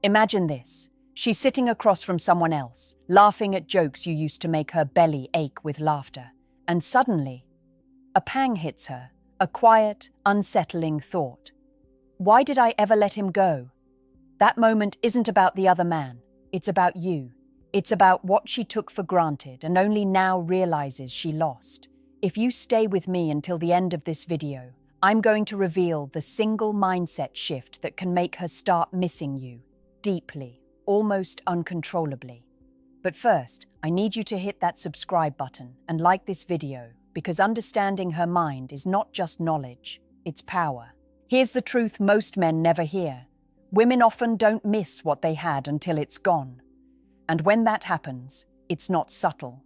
Imagine this. She's sitting across from someone else, laughing at jokes you used to make her belly ache with laughter. And suddenly, a pang hits her, a quiet, unsettling thought. Why did I ever let him go? That moment isn't about the other man. It's about you. It's about what she took for granted and only now realizes she lost. If you stay with me until the end of this video, I'm going to reveal the single mindset shift that can make her start missing you deeply, almost uncontrollably. But first, I need you to hit that subscribe button and like this video, because understanding her mind is not just knowledge, it's power. Here's the truth most men never hear. Women often don't miss what they had until it's gone. And when that happens, it's not subtle.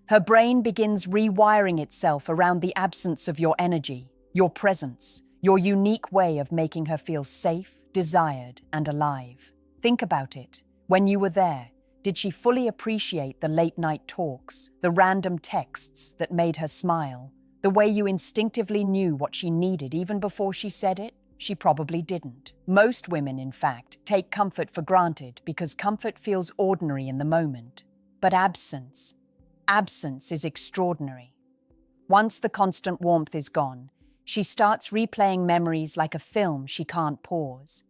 Her brain begins rewiring itself around the absence of your energy, your presence, your unique way of making her feel safe, desired, and alive. Think about it. When you were there, did she fully appreciate the late-night talks, the random texts that made her smile, the way you instinctively knew what she needed even before she said it? She probably didn't. Most women, in fact, take comfort for granted because comfort feels ordinary in the moment. But absence is extraordinary. Once the constant warmth is gone, she starts replaying memories like a film she can't pause.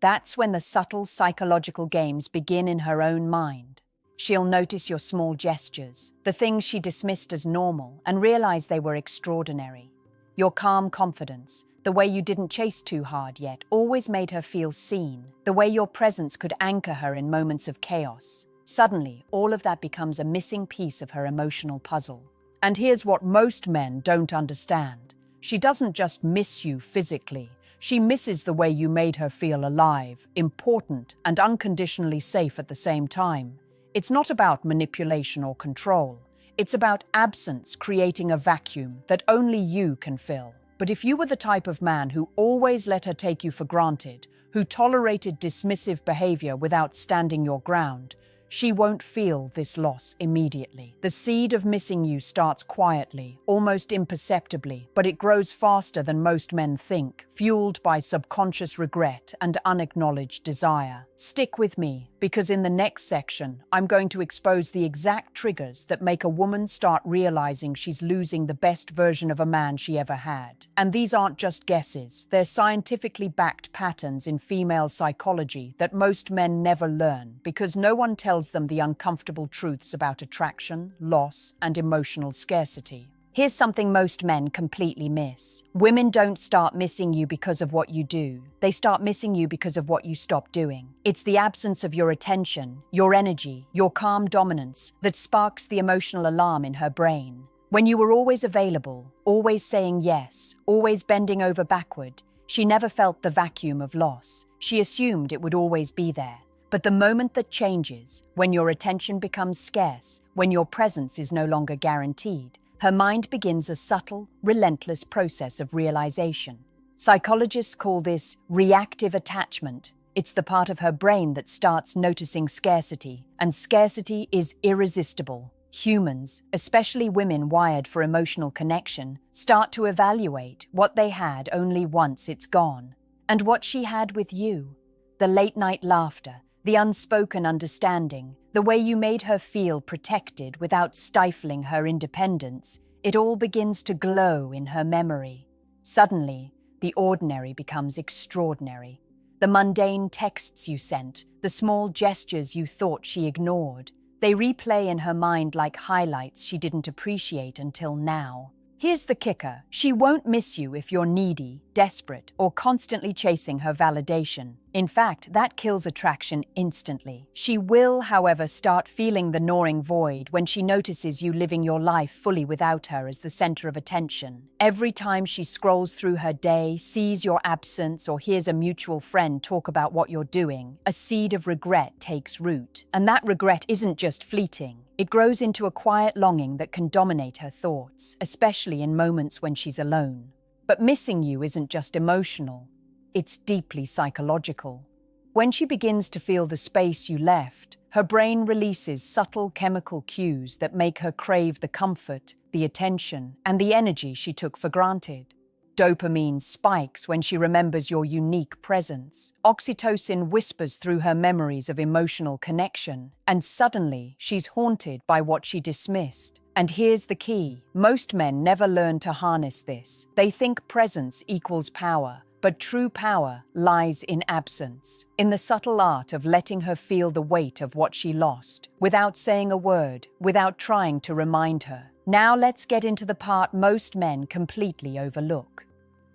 That's when the subtle psychological games begin in her own mind. She'll notice your small gestures, the things she dismissed as normal, and realize they were extraordinary. Your calm confidence, the way you didn't chase too hard yet, always made her feel seen, the way your presence could anchor her in moments of chaos. Suddenly, all of that becomes a missing piece of her emotional puzzle. And here's what most men don't understand. She doesn't just miss you physically. She misses the way you made her feel alive, important, and unconditionally safe at the same time. It's not about manipulation or control. It's about absence creating a vacuum that only you can fill. But if you were the type of man who always let her take you for granted, who tolerated dismissive behavior without standing your ground, she won't feel this loss immediately. The seed of missing you starts quietly, almost imperceptibly, but it grows faster than most men think, fueled by subconscious regret and unacknowledged desire. Stick with me, because in the next section, I'm going to expose the exact triggers that make a woman start realizing she's losing the best version of a man she ever had. And these aren't just guesses, they're scientifically backed patterns in female psychology that most men never learn, because no one tells them the uncomfortable truths about attraction, loss, and emotional scarcity. Here's something most men completely miss. Women don't start missing you because of what you do. They start missing you because of what you stop doing. It's the absence of your attention, your energy, your calm dominance that sparks the emotional alarm in her brain. When you were always available, always saying yes, always bending over backward, she never felt the vacuum of loss. She assumed it would always be there. But the moment that changes, when your attention becomes scarce, when your presence is no longer guaranteed, her mind begins a subtle, relentless process of realization. Psychologists call this reactive attachment. It's the part of her brain that starts noticing scarcity, and scarcity is irresistible. Humans, especially women wired for emotional connection, start to evaluate what they had only once it's gone. And what she had with you, the late-night laughter, the unspoken understanding, the way you made her feel protected without stifling her independence, it all begins to glow in her memory. Suddenly, the ordinary becomes extraordinary. The mundane texts you sent, the small gestures you thought she ignored, they replay in her mind like highlights she didn't appreciate until now. Here's the kicker. She won't miss you if you're needy, desperate, or constantly chasing her validation. In fact, that kills attraction instantly. She will, however, start feeling the gnawing void when she notices you living your life fully without her as the center of attention. Every time she scrolls through her day, sees your absence, or hears a mutual friend talk about what you're doing, a seed of regret takes root. And that regret isn't just fleeting. It grows into a quiet longing that can dominate her thoughts, especially in moments when she's alone. But missing you isn't just emotional. It's deeply psychological. When she begins to feel the space you left, her brain releases subtle chemical cues that make her crave the comfort, the attention, and the energy she took for granted. Dopamine spikes when she remembers your unique presence. Oxytocin whispers through her memories of emotional connection, and suddenly she's haunted by what she dismissed. And here's the key: most men never learn to harness this. They think presence equals power, but true power lies in absence, in the subtle art of letting her feel the weight of what she lost, without saying a word, without trying to remind her. Now let's get into the part most men completely overlook.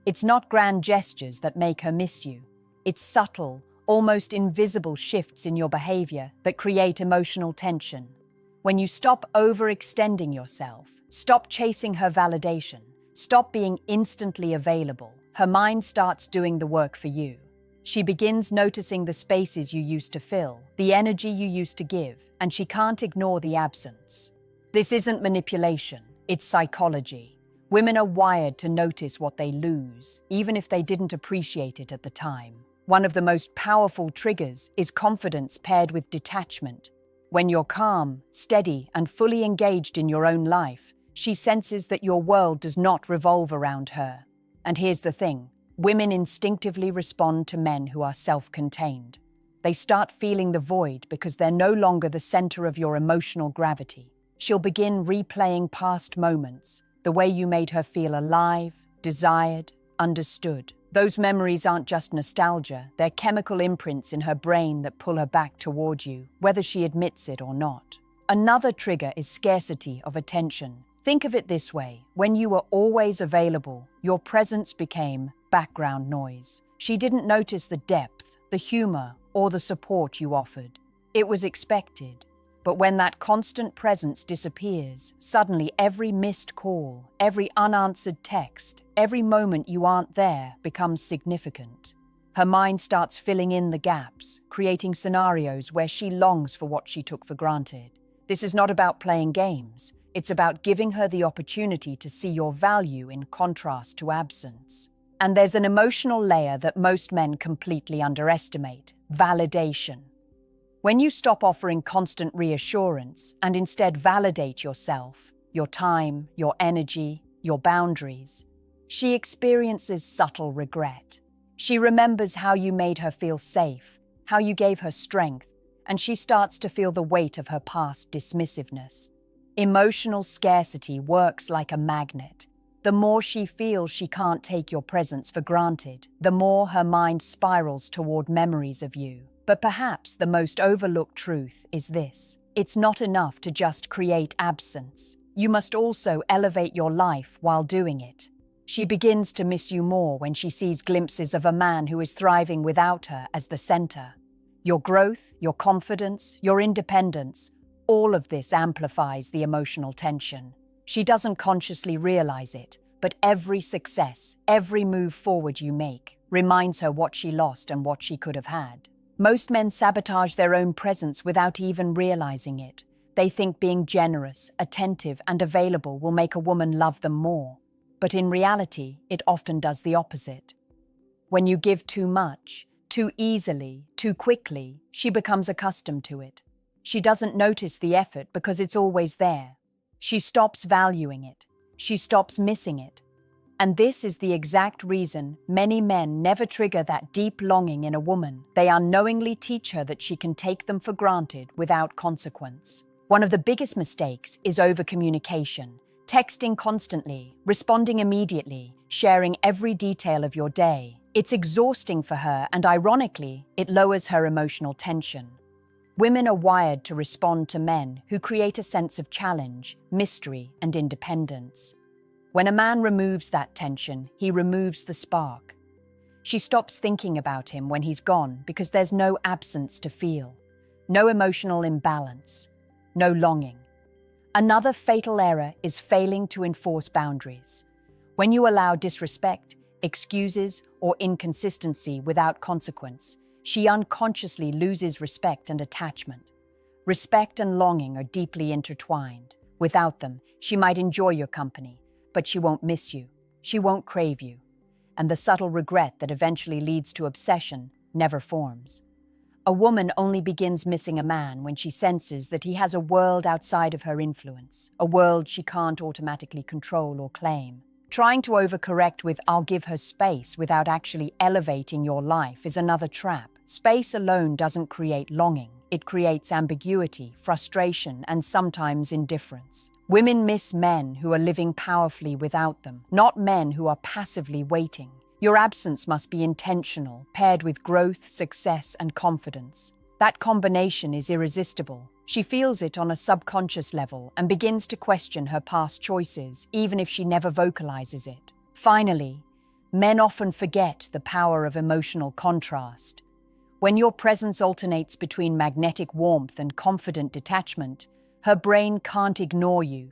It's not grand gestures that make her miss you. It's subtle, almost invisible shifts in your behavior that create emotional tension. When you stop overextending yourself, stop chasing her validation, stop being instantly available, her mind starts doing the work for you. She begins noticing the spaces you used to fill, the energy you used to give, and she can't ignore the absence. This isn't manipulation, it's psychology. Women are wired to notice what they lose, even if they didn't appreciate it at the time. One of the most powerful triggers is confidence paired with detachment. When you're calm, steady, and fully engaged in your own life, she senses that your world does not revolve around her. And here's the thing: women instinctively respond to men who are self-contained. They start feeling the void because they're no longer the center of your emotional gravity. She'll begin replaying past moments, the way you made her feel alive, desired, understood. Those memories aren't just nostalgia, they're chemical imprints in her brain that pull her back toward you, whether she admits it or not. Another trigger is scarcity of attention. Think of it this way: when you were always available, your presence became background noise. She didn't notice the depth, the humor, or the support you offered. It was expected. But when that constant presence disappears, suddenly every missed call, every unanswered text, every moment you aren't there becomes significant. Her mind starts filling in the gaps, creating scenarios where she longs for what she took for granted. This is not about playing games. It's about giving her the opportunity to see your value in contrast to absence. And there's an emotional layer that most men completely underestimate: validation. When you stop offering constant reassurance and instead validate yourself, your time, your energy, your boundaries, she experiences subtle regret. She remembers how you made her feel safe, how you gave her strength, and she starts to feel the weight of her past dismissiveness. Emotional scarcity works like a magnet. The more she feels she can't take your presence for granted, the more her mind spirals toward memories of you. But perhaps the most overlooked truth is this: it's not enough to just create absence. You must also elevate your life while doing it. She begins to miss you more when she sees glimpses of a man who is thriving without her as the center. Your growth, your confidence, your independence, all of this amplifies the emotional tension. She doesn't consciously realize it, but every success, every move forward you make, reminds her what she lost and what she could have had. Most men sabotage their own presence without even realizing it. They think being generous, attentive, and available will make a woman love them more. But in reality, it often does the opposite. When you give too much, too easily, too quickly, she becomes accustomed to it. She doesn't notice the effort because it's always there. She stops valuing it. She stops missing it. And this is the exact reason many men never trigger that deep longing in a woman. They unknowingly teach her that she can take them for granted without consequence. One of the biggest mistakes is overcommunication. Texting constantly, responding immediately, sharing every detail of your day. It's exhausting for her, and ironically, it lowers her emotional tension. Women are wired to respond to men who create a sense of challenge, mystery, and independence. When a man removes that tension, he removes the spark. She stops thinking about him when he's gone because there's no absence to feel, no emotional imbalance, no longing. Another fatal error is failing to enforce boundaries. When you allow disrespect, excuses, or inconsistency without consequence, she unconsciously loses respect and attachment. Respect and longing are deeply intertwined. Without them, she might enjoy your company, but she won't miss you. She won't crave you. And the subtle regret that eventually leads to obsession never forms. A woman only begins missing a man when she senses that he has a world outside of her influence, a world she can't automatically control or claim. Trying to overcorrect with "I'll give her space" without actually elevating your life is another trap. Space alone doesn't create longing. It creates ambiguity, frustration, and sometimes indifference. Women miss men who are living powerfully without them, not men who are passively waiting. Your absence must be intentional, paired with growth, success, and confidence. That combination is irresistible. She feels it on a subconscious level and begins to question her past choices, even if she never vocalizes it. Finally, men often forget the power of emotional contrast. When your presence alternates between magnetic warmth and confident detachment, her brain can't ignore you.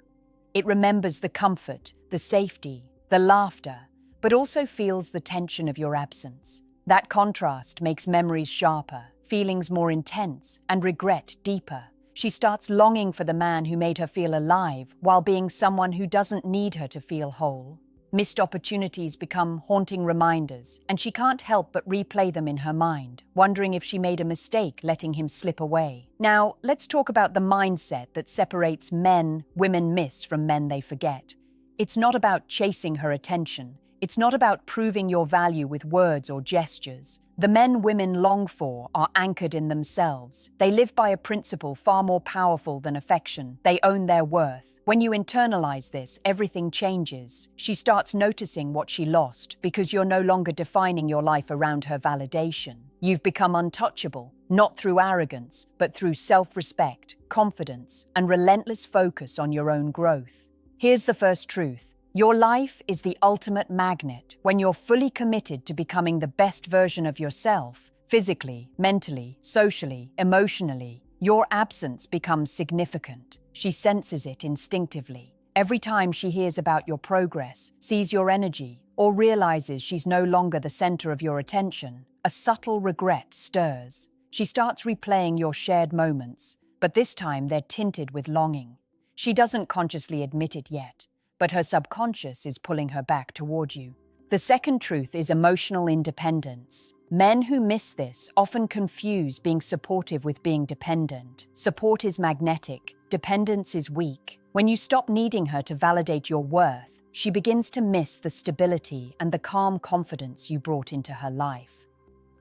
It remembers the comfort, the safety, the laughter, but also feels the tension of your absence. That contrast makes memories sharper, feelings more intense, and regret deeper. She starts longing for the man who made her feel alive while being someone who doesn't need her to feel whole. Missed opportunities become haunting reminders, and she can't help but replay them in her mind, wondering if she made a mistake letting him slip away. Now, let's talk about the mindset that separates men women miss from men they forget. It's not about chasing her attention. It's not about proving your value with words or gestures. The men women long for are anchored in themselves. They live by a principle far more powerful than affection. They own their worth. When you internalize this, everything changes. She starts noticing what she lost because you're no longer defining your life around her validation. You've become untouchable, not through arrogance, but through self-respect, confidence, and relentless focus on your own growth. Here's the first truth. Your life is the ultimate magnet. When you're fully committed to becoming the best version of yourself, physically, mentally, socially, emotionally, your absence becomes significant. She senses it instinctively. Every time she hears about your progress, sees your energy, or realizes she's no longer the center of your attention, a subtle regret stirs. She starts replaying your shared moments, but this time they're tinted with longing. She doesn't consciously admit it yet, but her subconscious is pulling her back toward you. The second truth is emotional independence. Men who miss this often confuse being supportive with being dependent. Support is magnetic, dependence is weak. When you stop needing her to validate your worth, she begins to miss the stability and the calm confidence you brought into her life.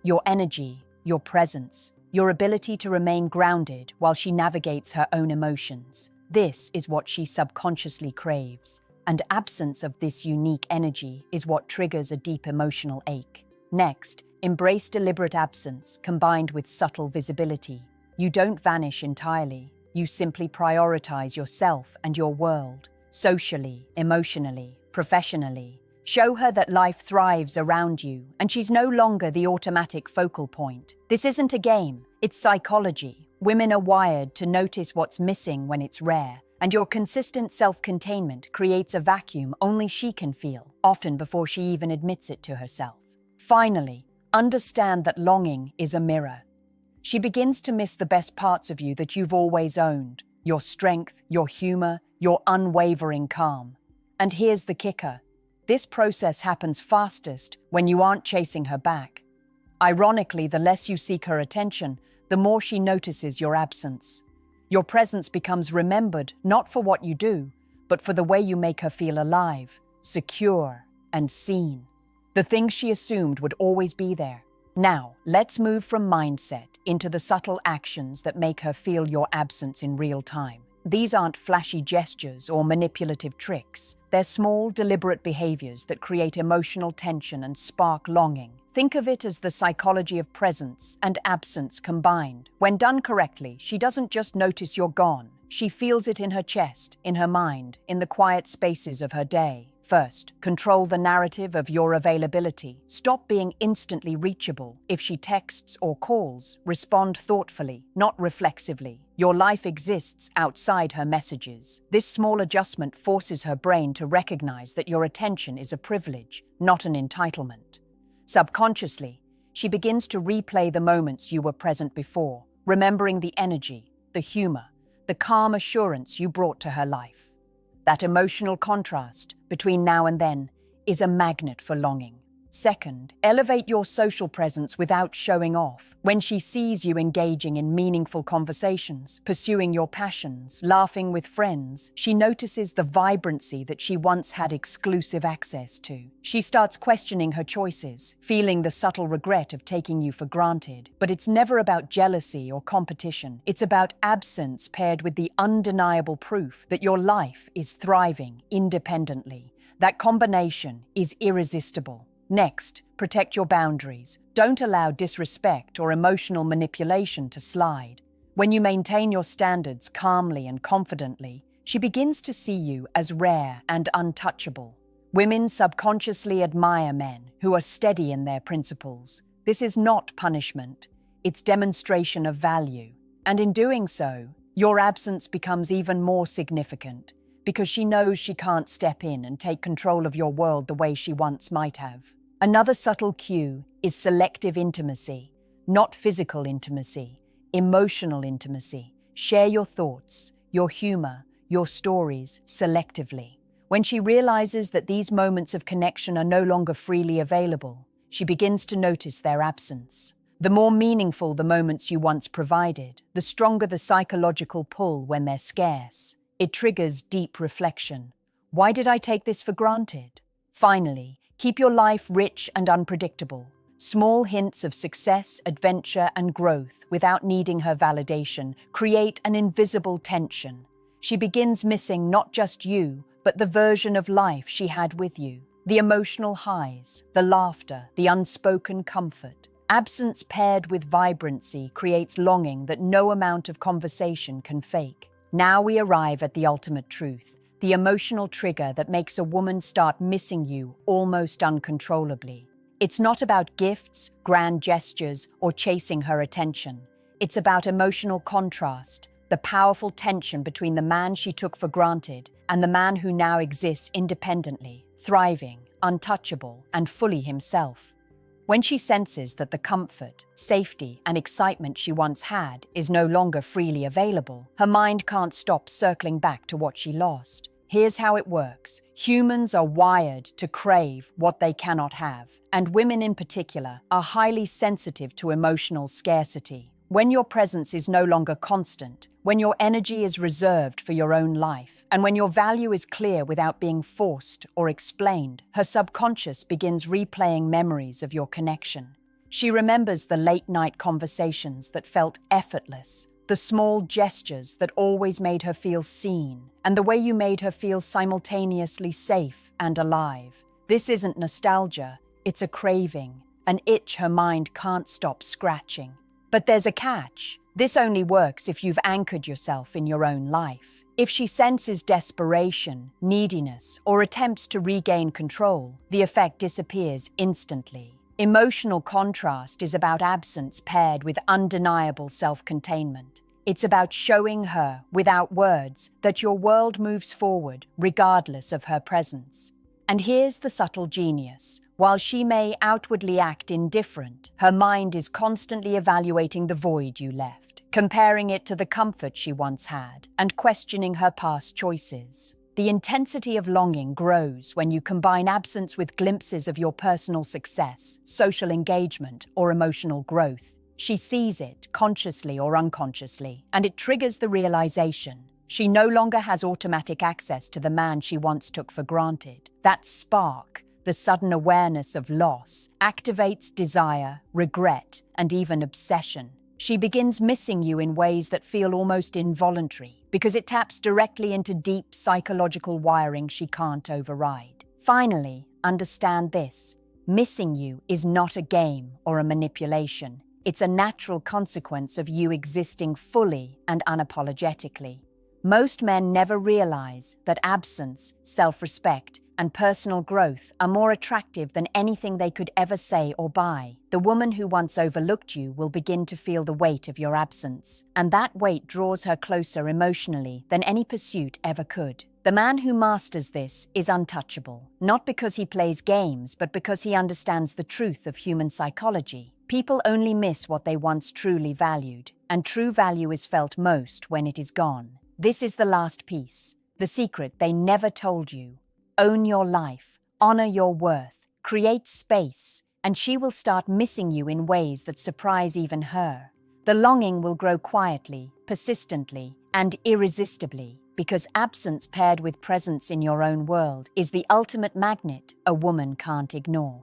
Your energy, your presence, your ability to remain grounded while she navigates her own emotions. This is what she subconsciously craves. And absence of this unique energy is what triggers a deep emotional ache. Next, embrace deliberate absence combined with subtle visibility. You don't vanish entirely. You simply prioritize yourself and your world, socially, emotionally, professionally. Show her that life thrives around you, and she's no longer the automatic focal point. This isn't a game, it's psychology. Women are wired to notice what's missing when it's rare, and your consistent self-containment creates a vacuum only she can feel, often before she even admits it to herself. Finally, understand that longing is a mirror. She begins to miss the best parts of you that you've always owned, your strength, your humor, your unwavering calm. And here's the kicker. This process happens fastest when you aren't chasing her back. Ironically, the less you seek her attention, the more she notices your absence. Your presence becomes remembered not for what you do, but for the way you make her feel alive, secure, and seen. The things she assumed would always be there. Now, let's move from mindset into the subtle actions that make her feel your absence in real time. These aren't flashy gestures or manipulative tricks. They're small, deliberate behaviors that create emotional tension and spark longing. Think of it as the psychology of presence and absence combined. When done correctly, she doesn't just notice you're gone. She feels it in her chest, in her mind, in the quiet spaces of her day. First, control the narrative of your availability. Stop being instantly reachable. If she texts or calls, respond thoughtfully, not reflexively. Your life exists outside her messages. This small adjustment forces her brain to recognize that your attention is a privilege, not an entitlement. Subconsciously, she begins to replay the moments you were present before, remembering the energy, the humor, the calm assurance you brought to her life. That emotional contrast between now and then is a magnet for longing. Second, elevate your social presence without showing off. When she sees you engaging in meaningful conversations, pursuing your passions, laughing with friends, she notices the vibrancy that she once had exclusive access to. She starts questioning her choices, feeling the subtle regret of taking you for granted. But it's never about jealousy or competition. It's about absence paired with the undeniable proof that your life is thriving independently. That combination is irresistible. Next, protect your boundaries. Don't allow disrespect or emotional manipulation to slide. When you maintain your standards calmly and confidently, she begins to see you as rare and untouchable. Women subconsciously admire men who are steady in their principles. This is not punishment, it's demonstration of value. And in doing so, your absence becomes even more significant because she knows she can't step in and take control of your world the way she once might have. Another subtle cue is selective intimacy, not physical intimacy, emotional intimacy. Share your thoughts, your humor, your stories selectively. When she realizes that these moments of connection are no longer freely available, she begins to notice their absence. The more meaningful the moments you once provided, the stronger the psychological pull when they're scarce. It triggers deep reflection. Why did I take this for granted? Finally, keep your life rich and unpredictable. Small hints of success, adventure, and growth without needing her validation create an invisible tension. She begins missing not just you, but the version of life she had with you. The emotional highs, the laughter, the unspoken comfort. Absence paired with vibrancy creates longing that no amount of conversation can fake. Now we arrive at the ultimate truth. The emotional trigger that makes a woman start missing you almost uncontrollably. It's not about gifts, grand gestures, or chasing her attention. It's about emotional contrast, the powerful tension between the man she took for granted and the man who now exists independently, thriving, untouchable, and fully himself. When she senses that the comfort, safety, and excitement she once had is no longer freely available, her mind can't stop circling back to what she lost. Here's how it works. Humans are wired to crave what they cannot have, and women in particular are highly sensitive to emotional scarcity. When your presence is no longer constant, when your energy is reserved for your own life, and when your value is clear without being forced or explained, her subconscious begins replaying memories of your connection. She remembers the late-night conversations that felt effortless, the small gestures that always made her feel seen, and the way you made her feel simultaneously safe and alive. This isn't nostalgia, it's a craving, an itch her mind can't stop scratching. But there's a catch. This only works if you've anchored yourself in your own life. If she senses desperation, neediness, or attempts to regain control, the effect disappears instantly. Emotional contrast is about absence paired with undeniable self-containment. It's about showing her, without words, that your world moves forward regardless of her presence. And here's the subtle genius. While she may outwardly act indifferent, her mind is constantly evaluating the void you left, comparing it to the comfort she once had, and questioning her past choices. The intensity of longing grows when you combine absence with glimpses of your personal success, social engagement, or emotional growth. She sees it, consciously or unconsciously, and it triggers the realization. She no longer has automatic access to the man she once took for granted. That spark, the sudden awareness of loss, activates desire, regret, and even obsession. She begins missing you in ways that feel almost involuntary, because it taps directly into deep psychological wiring she can't override. Finally, understand this. Missing you is not a game or a manipulation. It's a natural consequence of you existing fully and unapologetically. Most men never realize that absence, self-respect, and personal growth are more attractive than anything they could ever say or buy. The woman who once overlooked you will begin to feel the weight of your absence, and that weight draws her closer emotionally than any pursuit ever could. The man who masters this is untouchable, not because he plays games, but because he understands the truth of human psychology. People only miss what they once truly valued, and true value is felt most when it is gone. This is the last piece, the secret they never told you. Own your life, honor your worth, Create space, and she will start missing you in ways that surprise even her. The longing will grow quietly, persistently, and irresistibly, because absence paired with presence in your own world is the ultimate magnet a woman can't ignore.